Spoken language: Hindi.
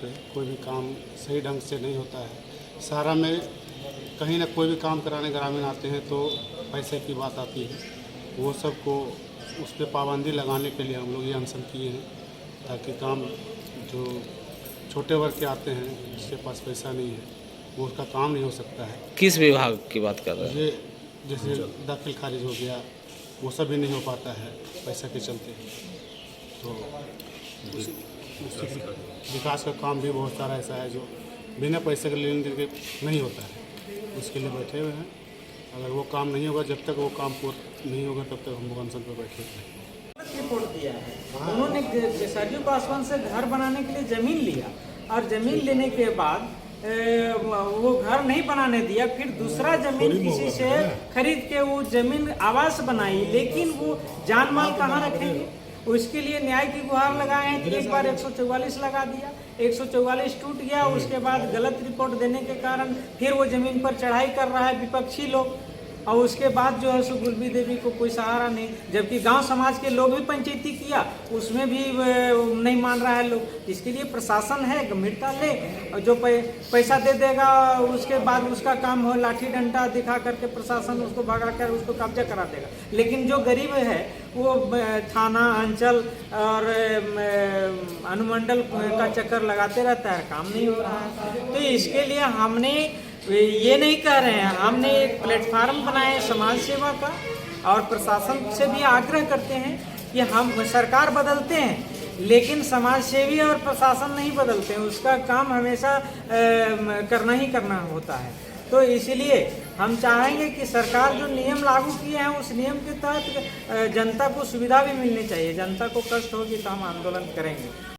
पे कोई भी काम सही ढंग से नहीं होता है। सारा में कहीं ना कोई भी काम कराने ग्रामीण आते हैं तो पैसे की बात आती है। वो सबको उस पर पाबंदी लगाने के लिए हम लोग ये अनशन किए हैं, ताकि काम जो छोटे वर्ग के आते हैं जिसके पास पैसा नहीं है वो उसका काम नहीं हो सकता है। किस विभाग की बात कर रहे हैं? ये जैसे दाखिल खारिज हो गया वो सब भी नहीं हो पाता है पैसा के चलते। तो विकास का काम भी बहुत सारा ऐसा है जो बिना पैसे के लेन देन के नहीं होता है, उसके लिए बैठे हुए हैं। अगर वो काम नहीं होगा, जब तक वो काम पूरा नहीं होगा तब तक हम लोग अनशन पर बैठे हैं। रिपोर्ट दिया है उन्होंने सरयू पासवान से घर बनाने के लिए जमीन लिया और जमीन लेने के बाद वो घर नहीं बनाने दिया, फिर दूसरा जमीन किसी से खरीद के वो जमीन आवास बनाई, लेकिन वो जान माल कहाँ रखेंगे? उसके लिए न्याय की गुहार लगाए हैं कि एक बार 144 लगा दिया, 144 टूट गया। उसके बाद गलत रिपोर्ट देने के कारण फिर वो जमीन पर चढ़ाई कर रहा है विपक्षी लोग, और उसके बाद जो है सो गुलबी देवी को कोई सहारा नहीं, जबकि गांव समाज के लोग भी पंचायती किया, उसमें भी नहीं मान रहा है लोग। इसके लिए प्रशासन है गंभीरता ले, और जो पैसा दे देगा उसके बाद उसका काम हो लाठी डंडा दिखा करके प्रशासन उसको भगा कर उसको कब्जा करा देगा। लेकिन जो गरीब है वो थाना अंचल और अनुमंडल का चक्कर लगाते रहता है, काम नहीं हो रहा है। तो इसके लिए हमने ये नहीं कह रहे हैं, हमने एक प्लेटफार्म बनाया समाज सेवा का, और प्रशासन से भी आग्रह करते हैं कि हम सरकार बदलते हैं लेकिन समाज सेवी और प्रशासन नहीं बदलते हैं, उसका काम हमेशा करना ही करना होता है। तो इसीलिए हम चाहेंगे कि सरकार जो नियम लागू किए हैं उस नियम के तहत जनता को सुविधा भी मिलनी चाहिए। जनता को कष्ट होगी तो हम आंदोलन करेंगे।